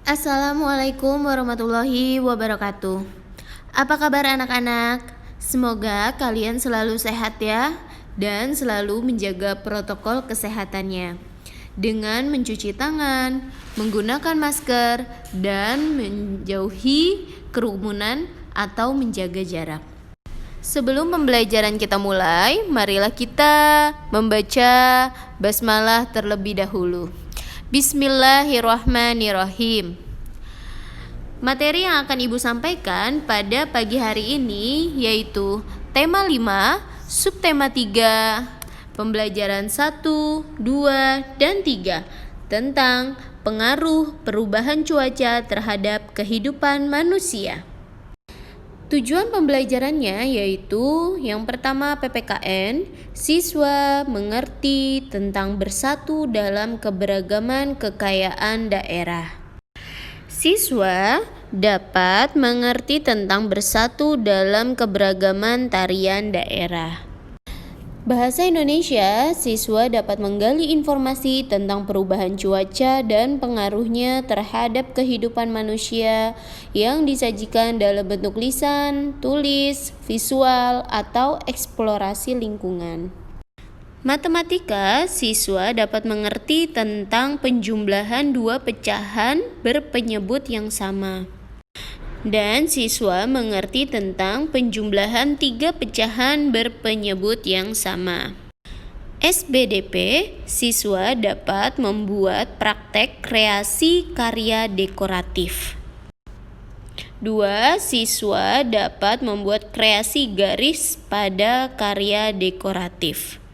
Assalamualaikum warahmatullahi wabarakatuh. Apa kabar anak-anak? Semoga kalian selalu sehat ya dan selalu menjaga protokol kesehatannya dengan mencuci tangan, menggunakan masker, dan menjauhi kerumunan atau menjaga jarak. Sebelum pembelajaran kita mulai, marilah kita membaca basmalah terlebih dahulu. Bismillahirrahmanirrahim. Materi yang akan Ibu sampaikan pada pagi hari ini yaitu tema 5, subtema 3, pembelajaran 1, 2, dan 3 tentang pengaruh perubahan cuaca terhadap kehidupan manusia. Tujuan pembelajarannya yaitu yang pertama PPKN, siswa mengerti tentang bersatu dalam keberagaman kekayaan daerah. Siswa dapat mengerti tentang bersatu dalam keberagaman tarian daerah. Bahasa Indonesia, siswa dapat menggali informasi tentang perubahan cuaca dan pengaruhnya terhadap kehidupan manusia yang disajikan dalam bentuk lisan, tulis, visual, atau eksplorasi lingkungan. Matematika, siswa dapat mengerti tentang penjumlahan dua pecahan berpenyebut yang sama. Dan siswa mengerti tentang penjumlahan 3 pecahan berpenyebut yang sama. SBDP, siswa dapat membuat praktek kreasi karya dekoratif. 2. Siswa dapat membuat kreasi garis pada karya dekoratif.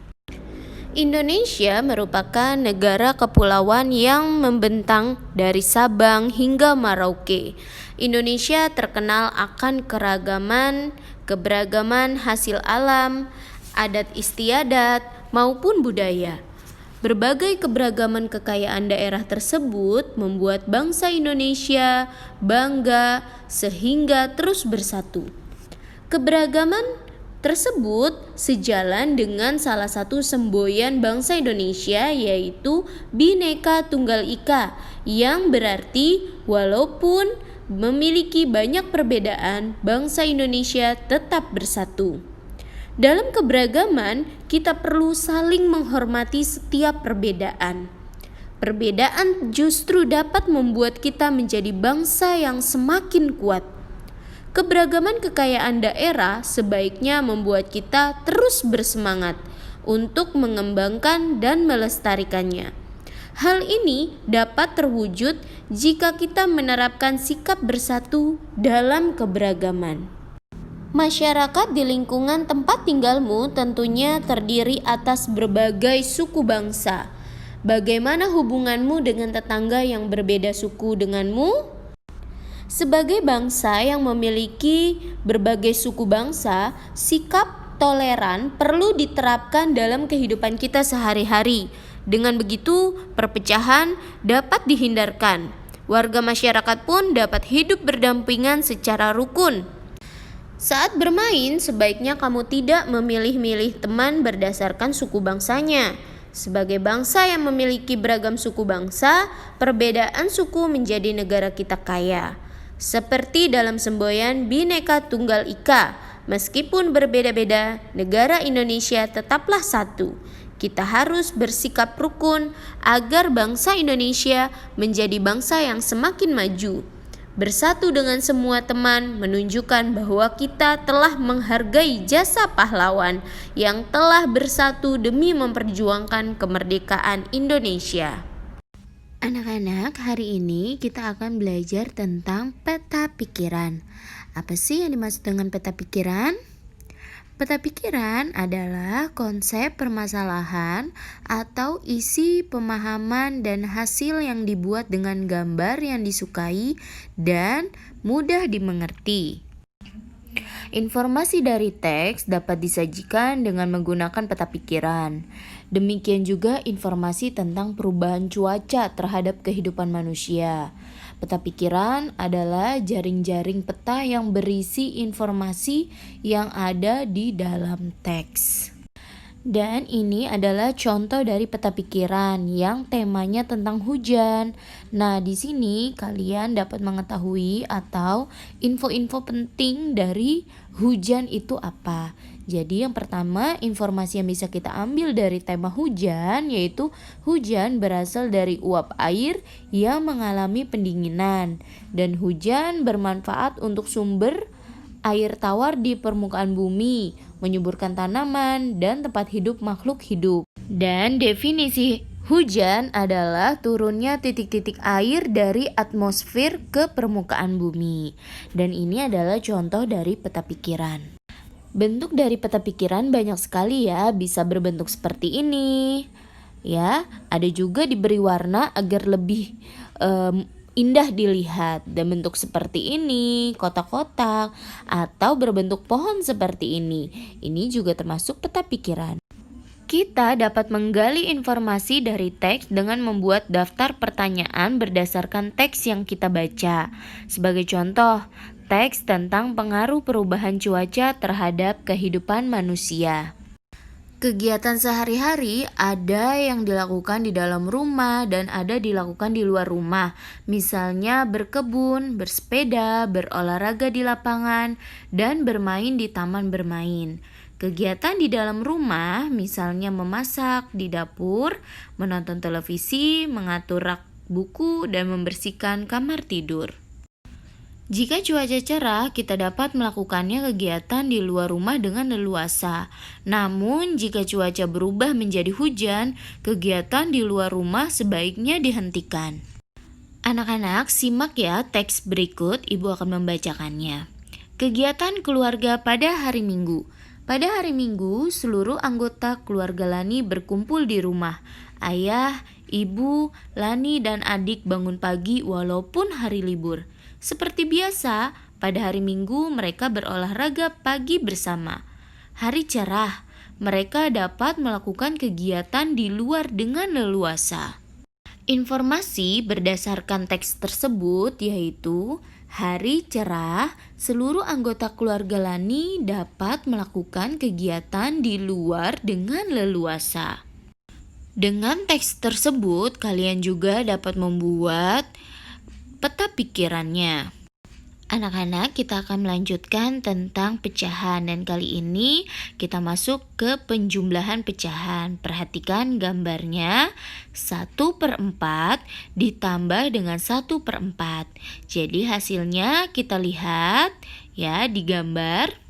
Indonesia merupakan negara kepulauan yang membentang dari Sabang hingga Merauke. Indonesia terkenal akan keberagaman hasil alam, adat istiadat, maupun budaya. Berbagai keberagaman kekayaan daerah tersebut membuat bangsa Indonesia bangga sehingga terus bersatu. Keberagaman tersebut sejalan dengan salah satu semboyan bangsa Indonesia yaitu Bhinneka Tunggal Ika, yang berarti walaupun memiliki banyak perbedaan, bangsa Indonesia tetap bersatu. Dalam keberagaman, kita perlu saling menghormati setiap perbedaan. Perbedaan justru dapat membuat kita menjadi bangsa yang semakin kuat. Keberagaman kekayaan daerah sebaiknya membuat kita terus bersemangat untuk mengembangkan dan melestarikannya. Hal ini dapat terwujud jika kita menerapkan sikap bersatu dalam keberagaman. Masyarakat di lingkungan tempat tinggalmu tentunya terdiri atas berbagai suku bangsa. Bagaimana hubunganmu dengan tetangga yang berbeda suku denganmu? Sebagai bangsa yang memiliki berbagai suku bangsa, sikap toleran perlu diterapkan dalam kehidupan kita sehari-hari. Dengan begitu, perpecahan dapat dihindarkan. Warga masyarakat pun dapat hidup berdampingan secara rukun. Saat bermain, sebaiknya kamu tidak memilih-milih teman berdasarkan suku bangsanya. Sebagai bangsa yang memiliki beragam suku bangsa, perbedaan suku menjadi negara kita kaya. Seperti dalam semboyan Bhinneka Tunggal Ika, meskipun berbeda-beda, negara Indonesia tetaplah satu. Kita harus bersikap rukun agar bangsa Indonesia menjadi bangsa yang semakin maju. Bersatu dengan semua teman menunjukkan bahwa kita telah menghargai jasa pahlawan yang telah bersatu demi memperjuangkan kemerdekaan Indonesia. Anak-anak, hari ini kita akan belajar tentang peta pikiran. Apa sih yang dimaksud dengan peta pikiran? Peta pikiran adalah konsep permasalahan atau isi pemahaman dan hasil yang dibuat dengan gambar yang disukai dan mudah dimengerti. Informasi dari teks dapat disajikan dengan menggunakan peta pikiran. Demikian juga informasi tentang perubahan cuaca terhadap kehidupan manusia. Peta pikiran adalah jaring-jaring peta yang berisi informasi yang ada di dalam teks. Dan ini adalah contoh dari peta pikiran yang temanya tentang hujan. Nah, di sini kalian dapat mengetahui atau info-info penting dari hujan itu apa. Jadi yang pertama, informasi yang bisa kita ambil dari tema hujan yaitu hujan berasal dari uap air yang mengalami pendinginan, dan hujan bermanfaat untuk sumber air tawar di permukaan bumi, menyuburkan tanaman dan tempat hidup makhluk hidup. Dan definisi hujan adalah turunnya titik-titik air dari atmosfer ke permukaan bumi. Dan ini adalah contoh dari peta pikiran. Bentuk dari peta pikiran banyak sekali ya, bisa berbentuk seperti ini. Ya, ada juga diberi warna agar lebih indah dilihat, dan bentuk seperti ini, kotak-kotak, atau berbentuk pohon seperti ini. Ini juga termasuk peta pikiran. Kita dapat menggali informasi dari teks dengan membuat daftar pertanyaan berdasarkan teks yang kita baca. Sebagai contoh, teks tentang pengaruh perubahan cuaca terhadap kehidupan manusia. Kegiatan sehari-hari ada yang dilakukan di dalam rumah dan ada dilakukan di luar rumah. Misalnya berkebun, bersepeda, berolahraga di lapangan, dan bermain di taman bermain. Kegiatan di dalam rumah misalnya memasak di dapur, menonton televisi, mengatur rak buku, dan membersihkan kamar tidur. Jika cuaca cerah, kita dapat melakukannya kegiatan di luar rumah dengan leluasa. Namun, jika cuaca berubah menjadi hujan, kegiatan di luar rumah sebaiknya dihentikan. Anak-anak, simak ya teks berikut, Ibu akan membacakannya. Kegiatan keluarga pada hari Minggu. Pada hari Minggu, seluruh anggota keluarga Lani berkumpul di rumah. Ayah, ibu, Lani, dan adik bangun pagi walaupun hari libur. Seperti biasa, pada hari Minggu mereka berolahraga pagi bersama. Hari cerah, mereka dapat melakukan kegiatan di luar dengan leluasa. Informasi berdasarkan teks tersebut yaitu hari cerah, seluruh anggota keluarga Lani dapat melakukan kegiatan di luar dengan leluasa. Dengan teks tersebut, kalian juga dapat membuat peta pikirannya. Anak-anak, kita akan melanjutkan tentang pecahan, dan kali ini kita masuk ke penjumlahan pecahan. Perhatikan gambarnya, 1/4 ditambah dengan 1/4. Jadi hasilnya kita lihat ya di gambar.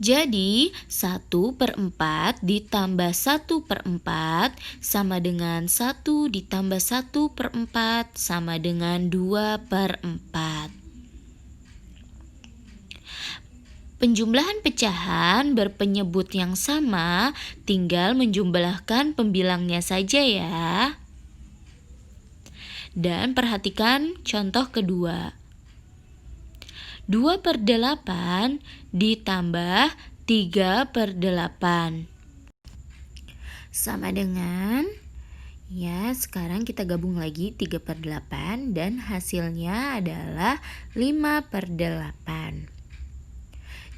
Jadi 1/4 ditambah 1/4 sama dengan 1 ditambah 1/4 sama dengan 2/4. Penjumlahan pecahan berpenyebut yang sama, /tinggal menjumlahkan pembilangnya saja ya. Dan perhatikan contoh kedua. 2/8 ditambah 3/8 sama dengan, ya sekarang kita gabung lagi 3/8 dan hasilnya adalah 5/8.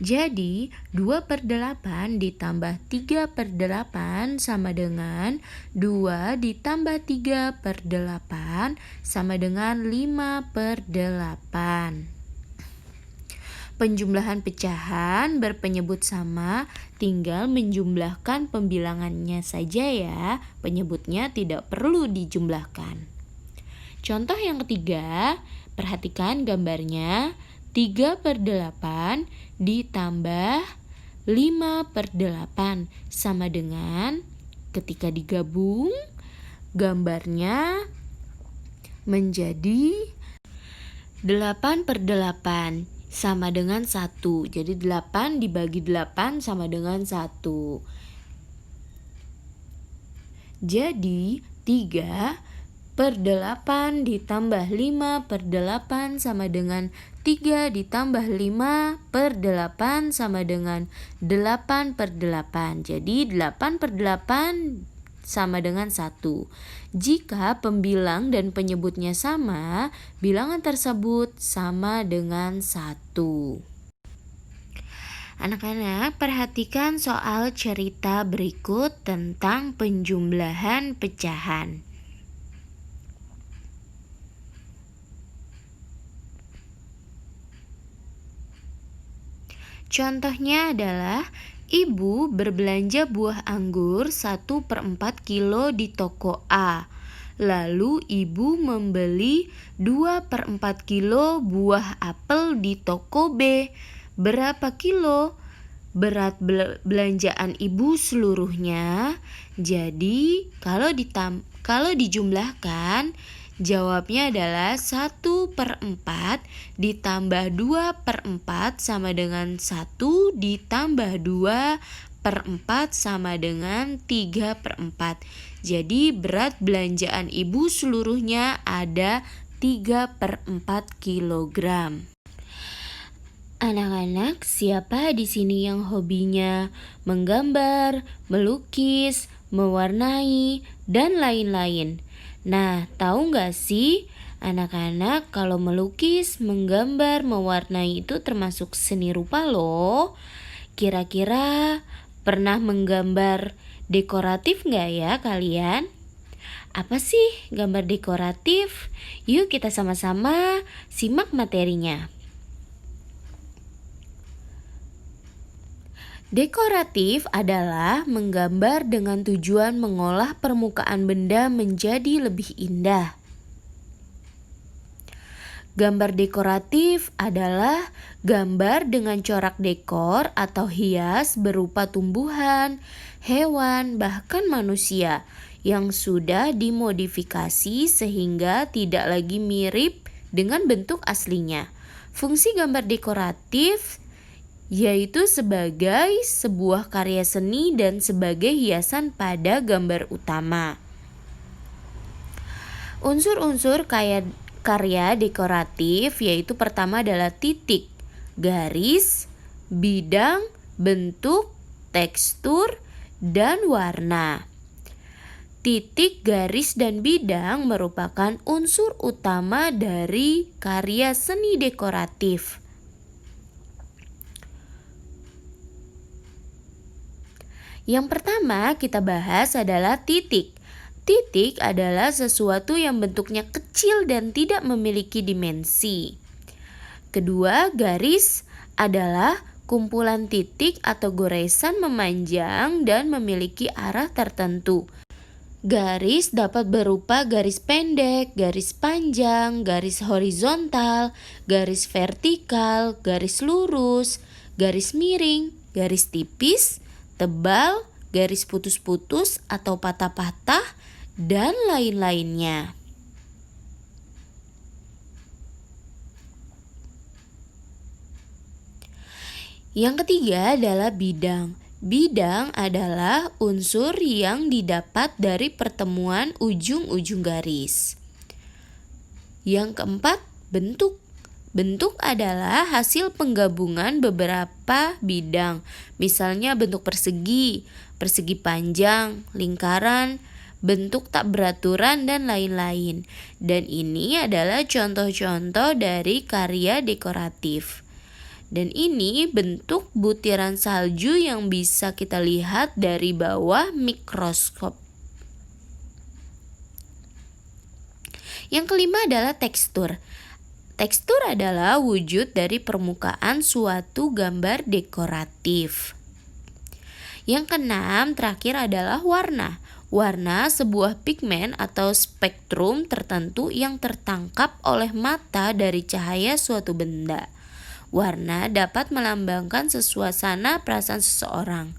Jadi 2/8 ditambah 3/8 sama dengan 2 ditambah 3/8 sama dengan 5/8. Penjumlahan pecahan berpenyebut sama, tinggal menjumlahkan pembilangannya saja ya. Penyebutnya tidak perlu dijumlahkan. Contoh yang ketiga, perhatikan gambarnya. 3/8 ditambah 5/8 sama dengan, ketika digabung gambarnya menjadi 8/8 sama dengan 1. Jadi 8 dibagi 8 sama dengan 1. Jadi 3/8 ditambah 5/8 sama dengan 3 ditambah 5/8 sama dengan 8/8. Jadi 8/8 sama dengan 1. Jika pembilang dan penyebutnya sama, bilangan tersebut sama dengan 1. Anak-anak, perhatikan soal cerita berikut tentang penjumlahan pecahan. Contohnya adalah ibu berbelanja buah anggur 1/4 kilo di toko A. Lalu ibu membeli 2/4 kilo buah apel di toko B. Berapa kilo berat belanjaan ibu seluruhnya? Jadi kalau dijumlahkan, jawabnya adalah 1/4 ditambah 2/4 sama dengan 1 ditambah 2/4 sama dengan 3/4. Jadi berat belanjaan ibu seluruhnya ada 3/4 kilogram. Anak-anak, siapa di sini yang hobinya menggambar, melukis, mewarnai, dan lain-lain? Nah, tahu nggak sih anak-anak kalau melukis, menggambar, mewarnai itu termasuk seni rupa loh. Kira-kira pernah menggambar dekoratif nggak ya kalian? Apa sih gambar dekoratif? Yuk kita sama-sama simak materinya. Dekoratif adalah menggambar dengan tujuan mengolah permukaan benda menjadi lebih indah. Gambar dekoratif adalah gambar dengan corak dekor atau hias berupa tumbuhan, hewan, bahkan manusia yang sudah dimodifikasi sehingga tidak lagi mirip dengan bentuk aslinya. Fungsi gambar dekoratif yaitu sebagai sebuah karya seni dan sebagai hiasan pada gambar utama. Unsur-unsur karya dekoratif yaitu pertama adalah titik, garis, bidang, bentuk, tekstur, dan warna. Titik, garis, dan bidang merupakan unsur utama dari karya seni dekoratif. Yang pertama kita bahas adalah titik. Titik adalah sesuatu yang bentuknya kecil dan tidak memiliki dimensi. Kedua, garis adalah kumpulan titik atau goresan memanjang dan memiliki arah tertentu. Garis dapat berupa garis pendek, garis panjang, garis horizontal, garis vertikal, garis lurus, garis miring, garis tipis, tebal, garis putus-putus atau patah-patah, dan lain-lainnya. Yang ketiga adalah bidang. Bidang adalah unsur yang didapat dari pertemuan ujung-ujung garis. Yang keempat, bentuk. Bentuk adalah hasil penggabungan beberapa bidang, misalnya bentuk persegi, persegi panjang, lingkaran, bentuk tak beraturan, dan lain-lain. Dan ini adalah contoh-contoh dari karya dekoratif. Dan ini bentuk butiran salju yang bisa kita lihat dari bawah mikroskop. Yang kelima adalah tekstur. Tekstur adalah wujud dari permukaan suatu gambar dekoratif. Yang keenam terakhir adalah warna. Warna sebuah pigmen atau spektrum tertentu yang tertangkap oleh mata dari cahaya suatu benda. Warna dapat melambangkan suasana perasaan seseorang.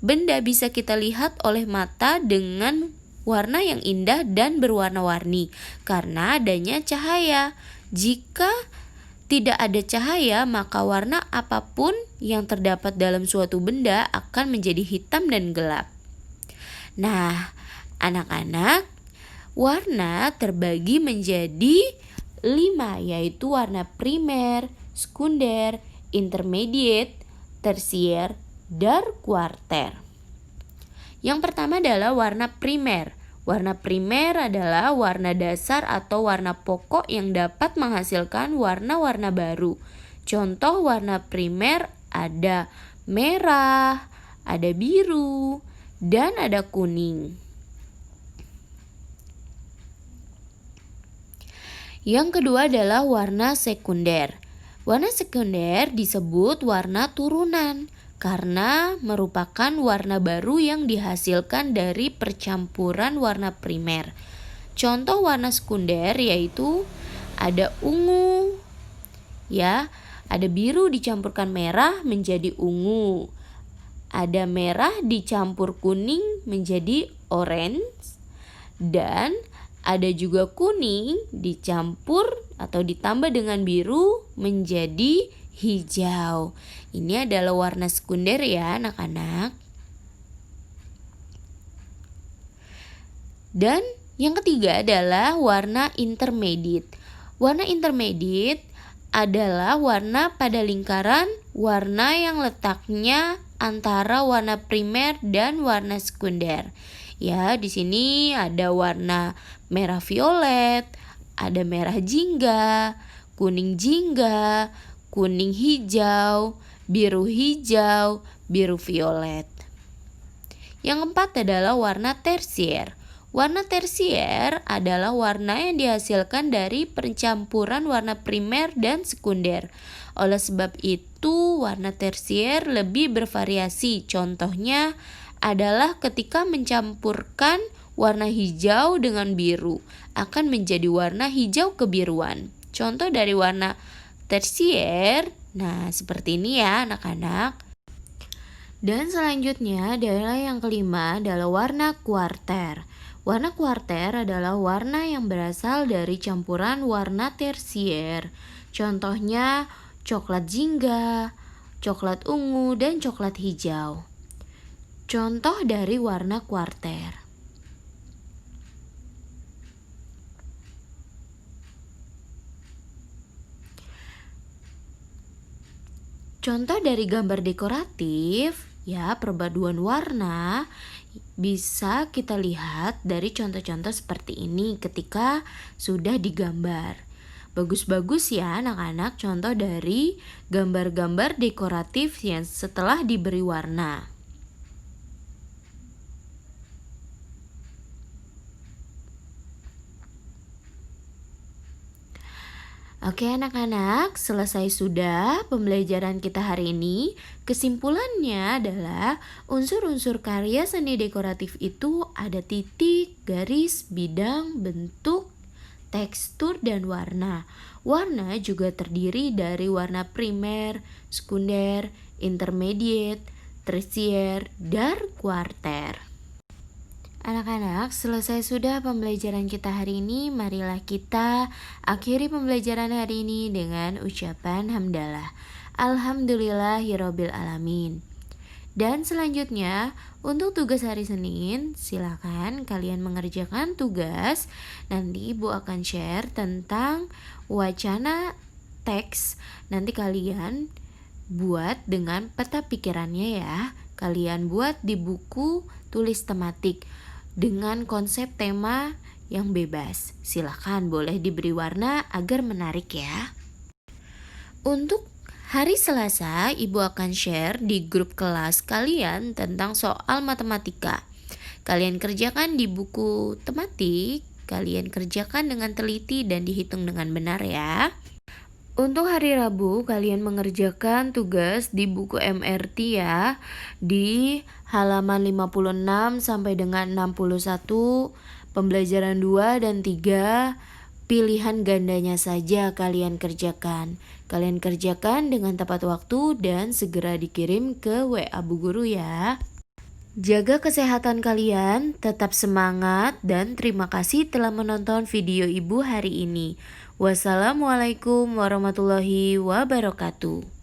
Benda bisa kita lihat oleh mata dengan warna yang indah dan berwarna-warni karena adanya cahaya. Jika tidak ada cahaya, maka warna apapun yang terdapat dalam suatu benda akan menjadi hitam dan gelap. Nah, anak-anak, warna terbagi menjadi 5, yaitu warna primer, sekunder, intermediate, tersier, dan kuarter. Yang pertama adalah warna primer. Warna primer adalah warna dasar atau warna pokok yang dapat menghasilkan warna-warna baru. Contoh warna primer ada merah, ada biru, dan ada kuning. Yang kedua adalah warna sekunder. Warna sekunder disebut warna turunan karena merupakan warna baru yang dihasilkan dari percampuran warna primer. Contoh warna sekunder yaitu ada ungu, ya, ada biru dicampurkan merah menjadi ungu. Ada merah dicampur kuning menjadi orange, dan ada juga kuning dicampur atau ditambah dengan biru menjadi hijau. Ini adalah warna sekunder ya anak-anak. Dan yang ketiga adalah warna intermediate. Warna intermediate adalah warna pada lingkaran warna yang letaknya antara warna primer dan warna sekunder. Ya, di sini ada warna merah violet, ada merah jingga, kuning jingga, kuning hijau, biru violet. Yang keempat adalah warna tersier. Warna tersier adalah warna yang dihasilkan dari pencampuran warna primer dan sekunder. Oleh sebab itu, warna tersier lebih bervariasi. Contohnya adalah ketika mencampurkan warna hijau dengan biru akan menjadi warna hijau kebiruan. Contoh dari warna tersier, nah seperti ini ya anak-anak. Dan selanjutnya adalah yang kelima adalah warna kuarter. Warna kuarter adalah warna yang berasal dari campuran warna tersier. Contohnya coklat jingga, coklat ungu, dan coklat hijau. Contoh dari warna kuarter. Contoh dari gambar dekoratif, ya, perpaduan warna bisa kita lihat dari contoh-contoh seperti ini ketika sudah digambar. Bagus-bagus ya anak-anak contoh dari gambar-gambar dekoratif yang setelah diberi warna. Oke anak-anak, selesai sudah pembelajaran kita hari ini. Kesimpulannya adalah unsur-unsur karya seni dekoratif itu ada titik, garis, bidang, bentuk, tekstur, dan warna. Warna juga terdiri dari warna primer, sekunder, intermediate, tersier, dan kuarter. Anak-anak, selesai sudah pembelajaran kita hari ini. Marilah kita akhiri pembelajaran hari ini dengan ucapan hamdalah. Alhamdulillahirabbil alamin. Dan selanjutnya, untuk tugas hari Senin, silakan kalian mengerjakan tugas. Nanti Ibu akan share tentang wacana teks. Nanti kalian buat dengan peta pikirannya ya. Kalian buat di buku tulis tematik dengan konsep tema yang bebas. Silakan boleh diberi warna agar menarik ya. Untuk hari Selasa, Ibu akan share di grup kelas kalian tentang soal matematika. Kalian kerjakan di buku tematik, kalian kerjakan dengan teliti dan dihitung dengan benar ya. Untuk hari Rabu, kalian mengerjakan tugas di buku MRT ya, di halaman 56 sampai dengan 61, pembelajaran 2 dan 3, pilihan gandanya saja kalian kerjakan. Kalian kerjakan dengan tepat waktu dan segera dikirim ke WA Bu Guru ya. Jaga kesehatan kalian, tetap semangat, dan terima kasih telah menonton video Ibu hari ini. Wassalamualaikum warahmatullahi wabarakatuh.